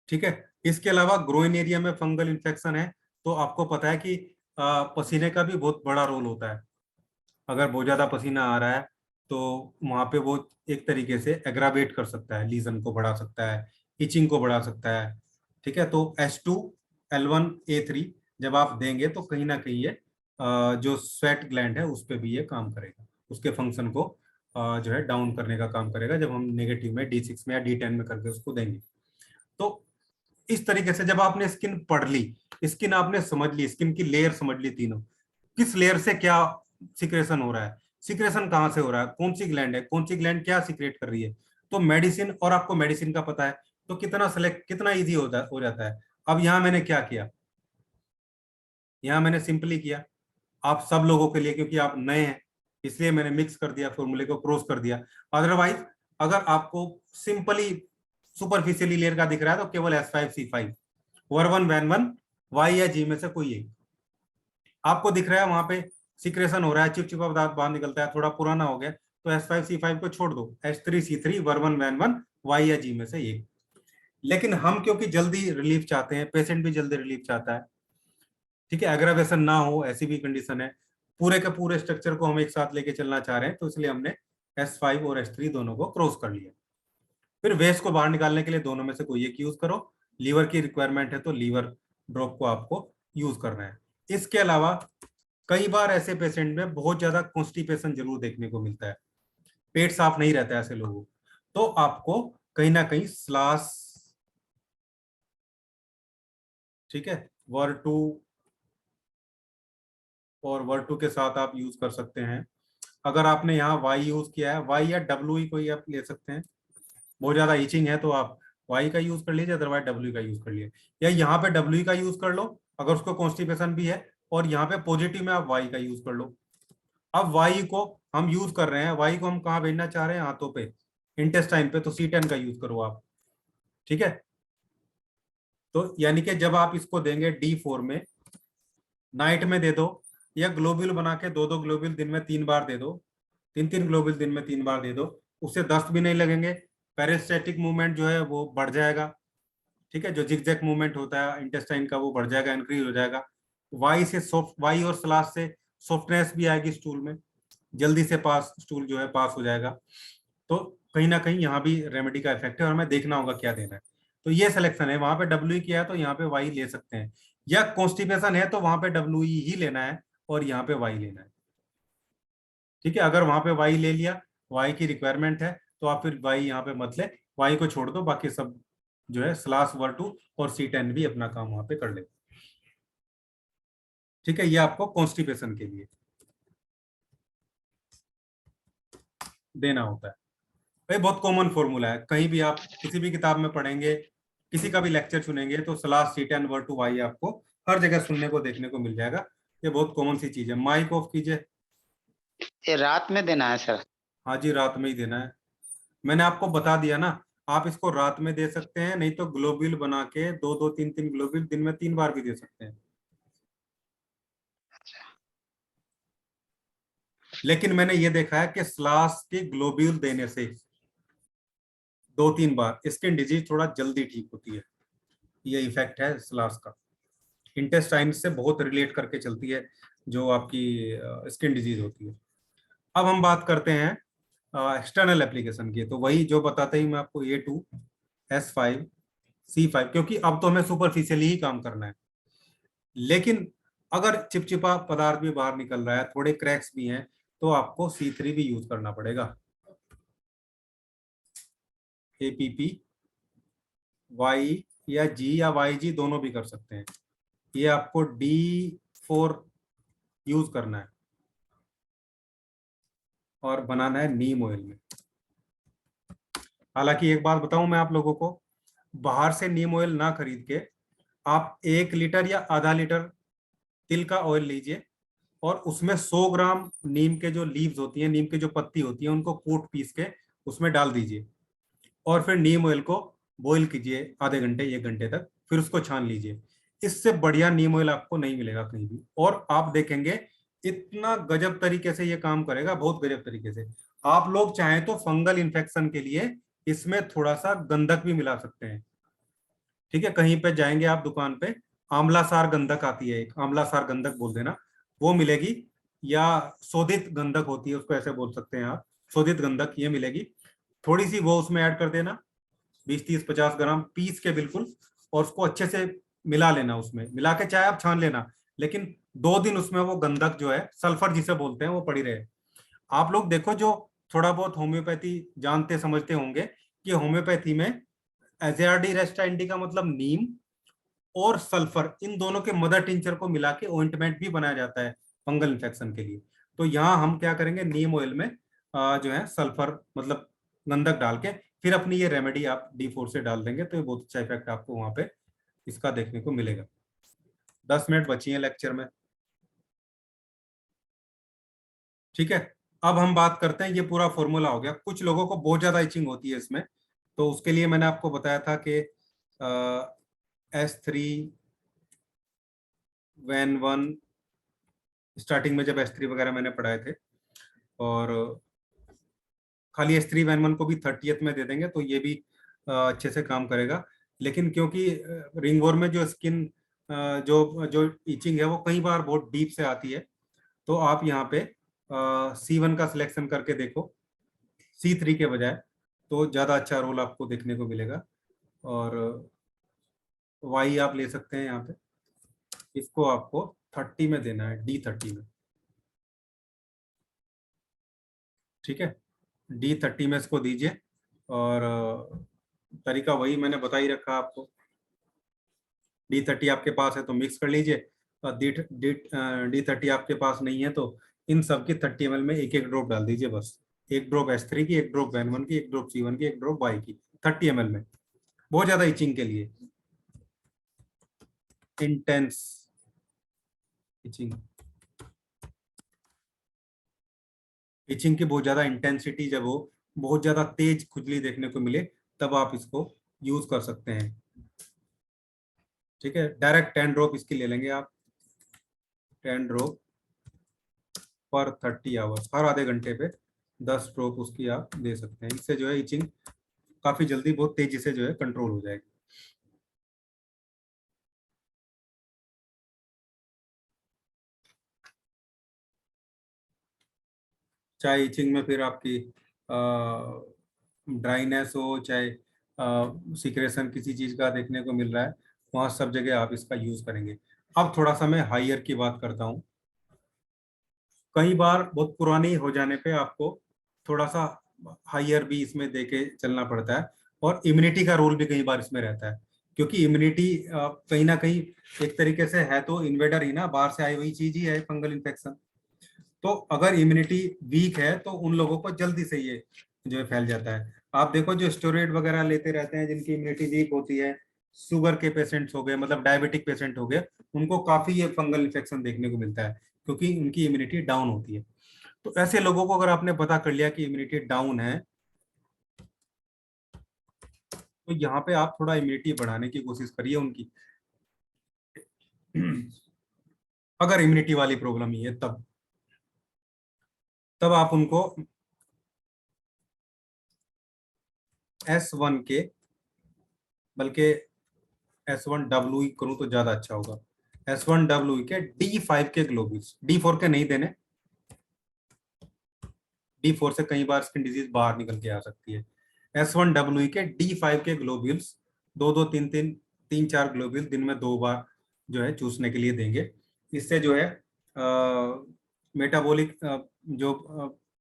ठीक है, इसके अलावा ग्रोइन एरिया में फंगल इन्फेक्शन है, तो आपको पता है कि पसीने का भी बहुत बड़ा रोल होता है। अगर बहुत ज्यादा पसीना आ रहा है तो वहां पे वो एक तरीके से एग्रावेट कर सकता है, लीजन को बढ़ा सकता है, इचिंग को बढ़ा सकता है। ठीक है, तो S2L1A3 जब आप देंगे तो कहीं ना कहीं ये जो स्वेट ग्लैंड है उस पर भी ये काम करेगा, उसके फंक्शन को जो है डाउन करने का काम करेगा, जब हम नेगेटिव में D6 में या D10 में करके उसको देंगे। तो इस तरीके से जब आपने स्किन पढ़ ली, स्किन आपने समझ ली, स्किन की लेयर समझ ली तीनों, किस लेयर से क्या सिक्रेशन हो रहा है, सिक्रेशन कहाँ से हो रहा है, कौन सी ग्लैंड है, कौन सी ग्लैंड क्या सिक्रेट कर रही है, तो मेडिसिन, और आपको मेडिसिन का पता है, तो कितना सेलेक्ट, कितना इजी हो जाता है। अब यहाँ मैंने क्या किया, यहाँ मैंने सिंपली किया आप सब लोगों के लिए, क्योंकि आप नए हैं इसलिए मैंने मिक्स कर दिया, फॉर्मूले को क्रॉस कर दिया। अदरवाइज अगर आपको सिंपली सुपरफिशियली लेयर का दिख रहा है तो केवल S5C5 वर्वन वैन वाई या जी में से कोई एक आपको दिख रहा है, वहां पे सिक्रेशन हो रहा है, चिपचिपा पदार्थ बाहर निकलता है, थोड़ा पुराना हो गया, तो S5C5 को छोड़ दो, S3C3 वर्वन वैन वाई या जी में से एक। लेकिन हम क्योंकि जल्दी रिलीफ चाहते हैं, पेशेंट भी जल्दी रिलीफ चाहता है, ठीक है, एग्रावेशन ना हो ऐसी भी कंडीशन है, पूरे के पूरे स्ट्रक्चर को हम एक साथ लेके चलना चाह रहे हैं, तो इसलिए हमने S5 और S3 दोनों को क्रॉस कर लिया। फिर वेस्ट को बाहर निकालने के लिए दोनों में से कोई एक यूज करो। लीवर की रिक्वायरमेंट है तो लीवर ड्रॉप को आपको यूज करना है। इसके अलावा कई बार ऐसे पेशेंट में बहुत ज्यादा कॉन्स्टिपेशन जरूर देखने को मिलता है, पेट साफ नहीं रहता है ऐसे लोगों को, तो आपको कहीं ना कहीं स्लास, ठीक है, वर्टू और वर्टू के साथ आप यूज कर सकते हैं। अगर आपने यहाँ वाई यूज किया है, वाई या डब्ल्यू ही कोई आप ले सकते हैं, बहुत ज्यादा ईचिंग है तो आप वाई का यूज कर लीजिए, अदरवाइज डब्ल्यू का यूज कर लीजिए, या यहाँ पे डब्ल्यू का यूज कर लो अगर उसको कॉन्स्टिपेशन भी है, और यहाँ पे पॉजिटिव में आप वाई का यूज कर लो। अब वाई को हम यूज कर रहे हैं, वाई को हम कहाँ भेजना चाह रहे हैं, हाथों पे, इंटेस्टाइन पे, तो C10 का यूज करो आप, ठीक है। तो यानी कि जब आप इसको देंगे D4 में, नाइट में दे दो, या ग्लोब्यूल बना के 2-2 ग्लोब्यूल दिन में 3 बार दे दो, 3-3 ग्लोब्यूल दिन में 3 बार दे दो, उससे दस्त भी नहीं लगेंगे, पेरिस्टेटिक मूवमेंट जो है वो बढ़ जाएगा, ठीक है, जो जिगजैग मूवमेंट होता है इंटेस्टाइन का वो बढ़ जाएगा, इंक्रीज हो जाएगा। वाई से सॉफ्ट, वाई और स्लास से सॉफ्टनेस भी आएगी स्टूल में, जल्दी से पास, स्टूल जो है पास हो जाएगा। तो कहीं ना कहीं यहाँ भी रेमेडी का इफेक्ट है, और हमें देखना होगा क्या देना है। तो ये सिलेक्शन है, वहां पे डब्ल्यू किया है तो यहाँ पे वाई ले सकते हैं, या कॉन्स्टिपेशन है तो वहां पे डब्ल्यू ही लेना है और यहाँ पे वाई लेना है, ठीक है। अगर वहां पे वाई ले लिया, वाई की रिक्वायरमेंट है, तो आप फिर वाई यहाँ पे मत ले, वाई को छोड़ दो, बाकी सब जो है स्लास वर्टू और C10 भी अपना काम वहां पे कर ले, ठीक है। ये आपको कॉन्स्टिपेशन के लिए देना होता है। भाई बहुत कॉमन फॉर्मूला है, कहीं भी आप किसी भी किताब में पढ़ेंगे, किसी का भी लेक्चर सुनेंगे तो स्लास C10 वर्टू वाई आपको हर जगह सुनने को देखने को मिल जाएगा। ये बहुत कॉमन सी चीज है। माइक ऑफ कीजिए। ये रात में देना है सर? हाँ जी, रात में ही देना है, मैंने आपको बता दिया ना, आप इसको रात में दे सकते हैं, नहीं तो ग्लोब्यूल बना के 2-2 3-3 ग्लोब्यूल दिन में 3 बार भी दे सकते हैं। लेकिन मैंने ये देखा है कि स्लास के ग्लोब्यूल देने से 2-3 बार स्किन डिजीज थोड़ा जल्दी ठीक होती है, ये इफेक्ट है स्लास का, इंटेस्टाइन से बहुत रिलेट करके चलती है जो आपकी स्किन डिजीज होती है। अब हम बात करते हैं एक्सटर्नल एप्लीकेशन की, तो वही जो बताते ही मैं आपको A2, S5, C5, क्योंकि अब तो हमें सुपरफिशियली ही काम करना है, लेकिन अगर चिपचिपा पदार्थ भी बाहर निकल रहा है, थोड़े क्रैक्स भी हैं, तो आपको C3 भी यूज करना पड़ेगा। APP, Y या G या YG दोनों भी कर सकते हैं। ये आपको D4 यूज करना है और बनाना है नीम ऑयल में। हालांकि एक बात बताऊं मैं आप लोगों को, बाहर से नीम ऑयल ना खरीद के आप 1 लीटर या आधा लीटर तिल का ऑयल लीजिए, और उसमें 100 ग्राम नीम के जो लीव्स होती हैं, नीम की जो पत्ती होती है, उनको कूट पीस के उसमें डाल दीजिए, और फिर नीम ऑयल को बॉईल कीजिए आधे घंटे 1 घंटे तक, फिर उसको छान लीजिए। इससे बढ़िया नीम ऑयल आपको नहीं मिलेगा कहीं भी, और आप देखेंगे इतना गजब तरीके से ये काम करेगा, बहुत गजब तरीके से। आप लोग चाहें तो फंगल इन्फेक्शन के लिए इसमें थोड़ा सा गंधक भी मिला सकते हैं, ठीक है। कहीं पे जाएंगे आप दुकान पे, आंवला सार गंधक आती है, एक आंवला सार गंधक बोल देना, वो मिलेगी, या शोधित गंधक होती है, उसको ऐसे बोल सकते हैं आप, शोधित गंधक, ये मिलेगी। थोड़ी सी वो उसमें ऐड कर देना, 20-30-50 ग्राम पीस के बिल्कुल, और उसको अच्छे से मिला लेना, उसमें मिला के चाहे आप छान लेना, लेकिन 2 दिन उसमें वो गंधक जो है, सल्फर जिसे बोलते हैं, वो पड़ी रहे। आप लोग देखो जो थोड़ा बहुत होम्योपैथी जानते समझते होंगे कि होम्योपैथी में एजेआरडी रेस्टा इंडिका मतलब नीम और सल्फर, इन दोनों के मदर टिंचर को मिला के ऑइंटमेंट भी बनाया जाता है फंगल इन्फेक्शन के लिए। तो यहाँ हम क्या करेंगे, नीम ऑयल में जो है सल्फर मतलब गंधक डाल के फिर अपनी ये रेमेडी आप D4 से डाल देंगे, तो ये बहुत अच्छा इफेक्ट आपको वहां पे इसका देखने को मिलेगा। 10 मिनट बची है लेक्चर में, ठीक है। अब हम बात करते हैं, ये पूरा फॉर्मूला हो गया। कुछ लोगों को बहुत ज्यादा इचिंग होती है इसमें, तो उसके लिए मैंने आपको बताया था कि S3 Van1, स्टार्टिंग में जब S3 वगैरह मैंने पढ़ाए थे, और खाली S3 Van1 को भी 30th में दे देंगे तो ये भी अच्छे से काम करेगा। लेकिन क्योंकि रिंगवर्म में जो स्किन जो जो इचिंग है वो कई बार बहुत डीप से आती है, तो आप यहाँ पे C1 का सिलेक्शन करके देखो C3 के बजाय, तो ज़्यादा अच्छा रोल आपको देखने को मिलेगा। और Y आप ले सकते हैं यहाँ पे, इसको आपको 30 में देना है, D30 में। ठीक है, D30 में इसको दीजिए और तरीका वही मैंने बता ही रखा आपको। D30 आपके पास है तो मिक्स कर लीजिए, और D30 आपके पास नहीं है तो इन सब की 30 ml में एक एक ड्रॉप डाल दीजिए बस। एक ड्रॉप S3 की, एक ड्रॉप N1 की, एक ड्रॉप C1 की, एक ड्रॉप Y की, 30 ml में। बहुत ज्यादा इचिंग के लिए, इंटेंस इचिंग, इचिंग की बहुत ज्यादा इंटेंसिटी जब हो, बहुत ज्यादा तेज खुजली देखने को मिले, तब आप इसको यूज कर सकते हैं। ठीक है, डायरेक्ट 10 ड्रॉप इसकी ले लेंगे आप, 10 ड्रॉप पर 30 आवर्स, हर आधे घंटे पे 10 ड्रॉप उसकी आप दे सकते हैं। इससे जो है इचिंग काफी जल्दी, बहुत तेजी से जो है कंट्रोल हो जाएगी। चाहे इचिंग में फिर आपकी ड्राइनेस हो, चाहे सिक्रेशन किसी चीज का देखने को मिल रहा है, वहां सब जगह आप इसका यूज करेंगे। अब थोड़ा सा मैं हाइयर की बात करता हूँ। कई बार बहुत पुरानी हो जाने पे आपको थोड़ा सा हाइयर भी इसमें देके चलना पड़ता है, और इम्यूनिटी का रोल भी कई बार इसमें रहता है, क्योंकि इम्यूनिटी कहीं ना कहीं एक तरीके से है तो इन्वेडर ही ना, बाहर से आई हुई चीज ही है फंगल इन्फेक्शन। तो अगर इम्यूनिटी वीक है तो उन लोगों को जल्दी से ये जो है फैल जाता है। आप देखो जो स्टेरॉइड वगैरह लेते रहते हैं, जिनकी इम्यूनिटी वीक होती है, शुगर के पेशेंट्स हो गए, मतलब डायबिटिक पेशेंट हो गए, उनको काफी ये फंगल इन्फेक्शन देखने को मिलता है, क्योंकि उनकी इम्यूनिटी डाउन होती है। तो ऐसे लोगों को अगर आपने पता कर लिया कि इम्यूनिटी डाउन है, तो यहाँ पे आप थोड़ा इम्यूनिटी बढ़ाने की कोशिश करिए उनकी। अगर इम्यूनिटी वाली प्रॉब्लम ही है तब आप उनको S1 के, बल्कि S1W करूं तो ज्यादा अच्छा होगा, S1W के D5 के ग्लोब्यूल्स, D4 के नहीं देने, D4 से कई बार स्किन डिजीज बाहर निकल के आ सकती है। S1W के D5 के ग्लोब्यूल्स, दो दो तीन तीन तीन चार ग्लोब्यूल दिन में 2 बार जो है चूसने के लिए देंगे। इससे जो है मेटाबॉलिक जो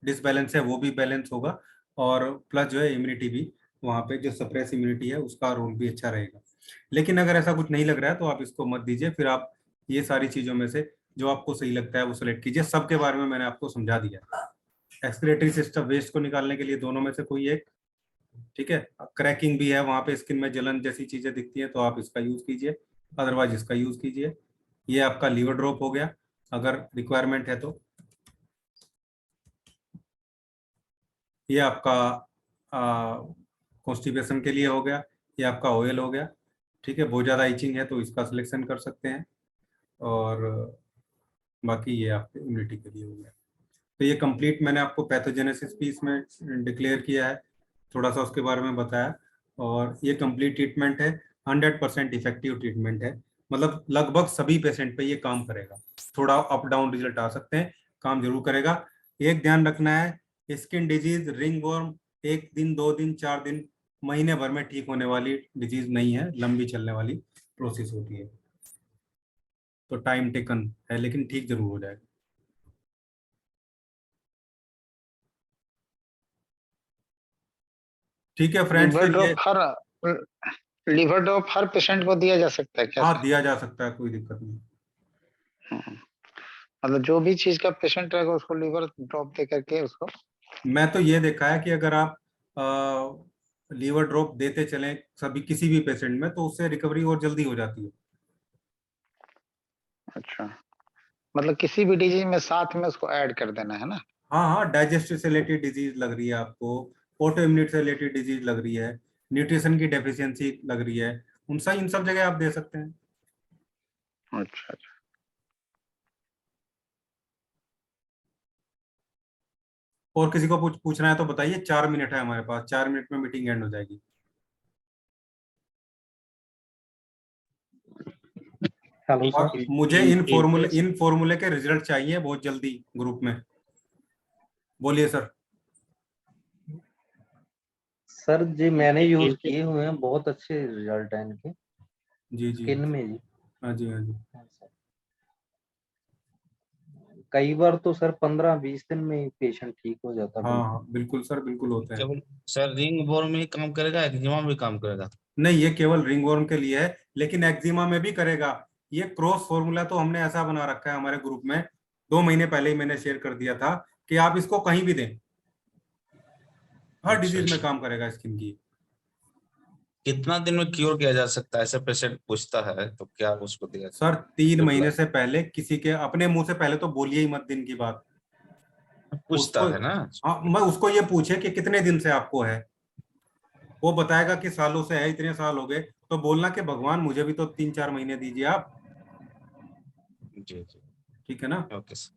डिसबैलेंस है वो भी बैलेंस होगा, और प्लस जो है इम्यूनिटी भी, वहाँ पे जो सप्रेस इम्यूनिटी है उसका रोल भी अच्छा रहेगा। लेकिन अगर ऐसा कुछ नहीं लग रहा है तो आप इसको मत दीजिए, फिर आप ये सारी चीजों में से जो आपको सही लगता है वो सेलेक्ट कीजिए। सबके बारे में मैंने आपको समझा दिया। एक्सक्रीटरी सिस्टम वेस्ट को निकालने के लिए दोनों में से कोई एक, ठीक है। क्रैकिंग भी है, वहां पे स्किन में जलन जैसी चीजें दिखती हैं तो आप इसका यूज कीजिए, अदरवाइज इसका यूज कीजिए। ये आपका लीवर ड्रॉप हो गया अगर रिक्वायरमेंट है तो। ये आपका कॉन्स्टिपेशन के लिए हो गया, ये आपका ऑयल हो गया, ठीक है। बहुत ज़्यादा इचिंग है तो इसका सिलेक्शन कर सकते हैं, और बाकी ये आपके इम्यूनिटी के लिए हो गया। तो ये कंप्लीट मैंने आपको पैथोजेनेसिस भी इसमें डिक्लेयर किया है, थोड़ा सा उसके बारे में बताया, और ये कंप्लीट ट्रीटमेंट है, 100% इफेक्टिव ट्रीटमेंट है, मतलब लगभग सभी पेशेंट पे ये काम करेगा। थोड़ा अप डाउन रिजल्ट आ सकते हैं, काम जरूर करेगा। एक ध्यान रखना है, स्किन डिजीज, रिंग वर्म 1 दिन 2 दिन 4 दिन महीने भर में ठीक होने वाली डिजीज नहीं है, लंबी चलने वाली प्रोसेस होती है, तो टाइम टेकन है लेकिन ठीक जरूर हो जाएगा। ठीक है फ्रेंड्स, लीवर फिर ये, drop her liver drop her patient को दिया जा सकता है क्या हाँ सर? दिया जा सकता है, कोई दिक्कत नहीं। मतलब जो भी चीज का पेशेंट रहेगा उसको लीवर ड्रॉप दे करके उसको। मैं तो ये देखा है कि अगर आप लीवर ड्रॉप देते चलें सभी किसी भी पेशेंट में, तो उससे रिकवरी और जल्दी हो जाती है। अच्छा, मतलब किसी भी डिजीज में साथ में उसको ऐड कर देना है ना? हाँ हाँ, डाइजेस्टिव से रिलेटेड डिजीज लग रही है आपको, ऑटो इम्यूनिटी से रिलेटेड डिजीज लग रही है, न्यूट्रिशन की डेफिशिएंसी लग रही है, इन सब जगह आप दे सकते हैं। अच्छा अच्छा। और किसी को पूछना है तो बताइए, 4 मिनट है हमारे पास, 4 मिनट में मीटिंग एंड हो जाएगी। हेलो और सर। मुझे इन फॉर्मूले के रिजल्ट चाहिए बहुत जल्दी ग्रुप में। बोलिए सर। सर जी मैंने यूज किए हुए हैं, बहुत अच्छे रिजल्ट हैं इनके जी जी, स्किन में जी। हाँ जी हाँ जी। हाँ सर। कई बार तो सर 15-20 दिन में ही पेशेंट ठीक हो जाता है। हाँ हाँ बिल्कुल सर, बिल्कुल होता है। केवल सर रिंग बोर में ही काम करेगा, एक्जिमा में भी काम करेगा? नहीं, ये केवल रिंगवर्म के लिए है, लेकिन एक्जिमा में भी करेगा। ये क्रॉस फॉर्मूला तो हमने ऐसा बना रखा है हमारे ग्रुप में, 2 महीने पहले ही मैंने शेयर कर दिया था कि आप इसको कहीं भी दें, हर अच्छा, डिजीज में अच्छा। काम करेगा स्किन की। कितना दिन में क्योर किया जा सकता है, ऐसे पेशेंट पूछता है तो क्या उसको दिया सर 3 महीने reply? से पहले किसी के अपने मुंह से पहले तो बोलिए ही मत दिन की बात। पूछता उसको, है ना। हाँ, मैं उसको ये पूछे कि कितने दिन से आपको है, वो बताएगा कि सालों से है, इतने साल हो गए, तो बोलना कि भगवान मुझे भी तो 3-4 महीने दीजिए आप। जी जी, ठीक है ना। Okay sir.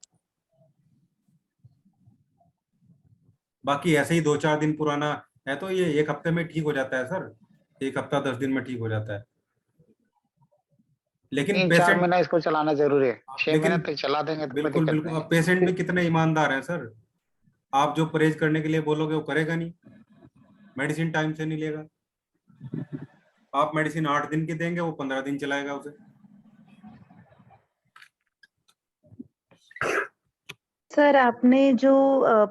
बाकी ऐसे ही 2-4 दिन पुराना है तो ये 1 हफ्ते में ठीक हो जाता है सर, 1 हफ्ता 10 दिन में ठीक हो जाता है। लेकिन 3-4 पेशेंट, महीना इसको चलाना जरूरी है, 6 महीने लेकिन तक चला देंगे तो कोई बिल्कुल दिक्कत बिल्कुल, नहीं अब पेशेंट भी कितने ईमानदार हैं सर, आप जो परहेज करने के लिए बोलोगे वो करेगा नहीं, मेडिसिन टाइम से नहीं लेगा। आप मेडिसिन 8 दिन की देंगे, वो 15 दिन चलाएगा उसे। सर आपने जो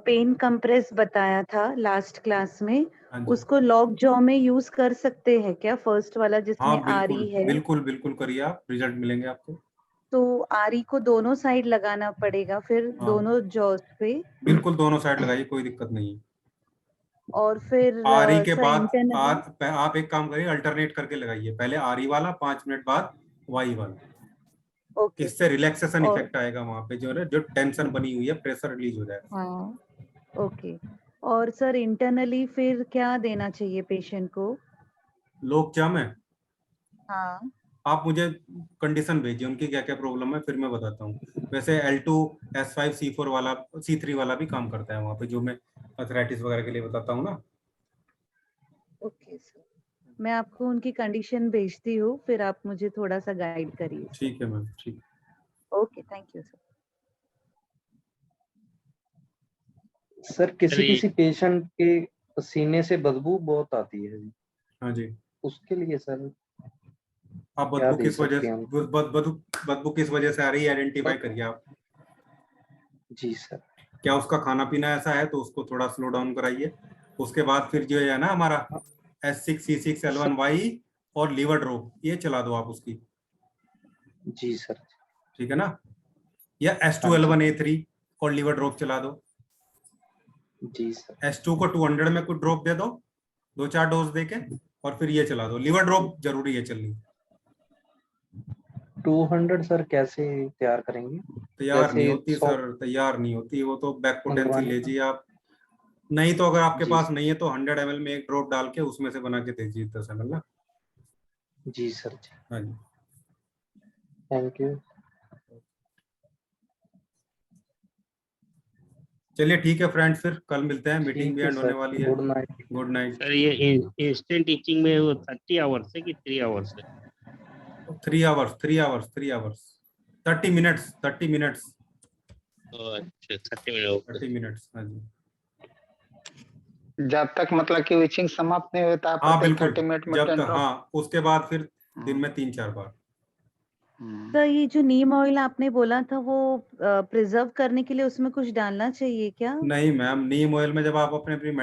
पेन कंप्रेस बताया था लास्ट क्लास में, हाँ जी, उसको लॉक जॉ में यूज कर सकते हैं क्या? फर्स्ट वाला जिसमें हाँ बिल्कुल आरी है, बिल्कुल बिल्कुल करिए, आप रिजल्ट मिलेंगे आपको। तो आरी को दोनों साइड लगाना पड़ेगा फिर हाँ दोनों जॉस पे, बिल्कुल, दोनों साइड लगाइए, कोई दिक्कत नहीं है। और फिर आरी के सर बाद इंटरनली। आप एक काम करिए, अल्टरनेट करके लगाइए, पहले आरी वाला 5 मिनट बाद वाई वाला। ओके इससे सर। रिलैक्सेशन और इफेक्ट आएगा, वहां पे जो है जो टेंशन बनी हुई है, प्रेशर रिलीज हो जाएगा। हाँ ओके। और सर इंटरनली फिर क्या देना चाहिए पेशेंट को? लोग क्या में, हाँ आप मुझे कंडीशन भेजिए उनकी क्या क्या प्रॉब्लम है, फिर मैं बताता हूँ। वैसे L2S5C4 वाला, C3 वाला भी काम करता है वहाँ पे, जो मैं अर्थराइटिस वगैरह के लिए बताता हूँ ना। ओके सर, मैं आपको उनकी कंडीशन भेजती हूँ, फिर आप मुझे थोड़ा सा गाइड करिए सर। ठीक है मैम, ठीक। Okay, thank you sir. Sir किसी चलिए। किसी पेशेंट के सीने से बदबू बहुत आती है जी, हाँ जी, उसके लिए सर आप क्या बदबू दे किस वजह सकते से, हैं हम? बदबू किस वजह से आ रही है, आइडेंटिफाई करिए आप। जी सर। क्या उसका खाना पीना ऐसा है, तो उसको थोड़ा स्लो डाउन कराइए। उसके बाद फिर जो है ना हमारा S6C6L1Y और लीवर ड्रॉप, ये चला दो आप उसकी। जी सर। ठीक है ना, या हाँ जी। S2L1A3 और लीवर ड्रॉप चला दो। जी सर। S2 को 200 में कुछ ड्रॉप दे दो, 2-4 डोज देके, और फिर ये चला दो। लीवर ड्रॉप जरूरी है चलनी। 200 सर कैसे तैयार करेंगे? तैयार नहीं जैसे होती 100 सर, तैयार नहीं होती, वो तो बैक पोटेंसी मंगवाने का। लीजिए आप। नहीं तो अगर आपके जी पास सर। नहीं है तो 100 ml में एक ड्रॉप डाल के उसमें से बना के दीजिए 10 ml ना। जी सर जी। हाँ जी, थैंक यू। चलिए ठीक है फ्रेंड्स, फिर कल मिलते हैं, मीटिंग ठीक भी है एंड होने सर, वाली है। Good night. Good night. Sir ये इंस्टेंट टीचिंग में वो 30 आवर्स है कि 3 आवर्स है? 3 आवर्स, 3 आवर्स 30 मिनट्स, 30 मिनट्स, अच्छा, 30 मिनट। 30 मिनट्स, हाँ जी। जब तक मतलब कि विचिंग समाप्त नहीं होता है, हाँ प्रत्येक बिल्कुल, 30 मिनट में जब 10 तक, ड्रॉप। हाँ उसके बाद फिर दिन में 3-4 बार। सर ये जो नीम ऑयल आपने बोला था वो प्रिजर्व करने के लिए उसमें कुछ डालना चाहिए क्या? नहीं मैम, नीम ऑयल में जब आप अपने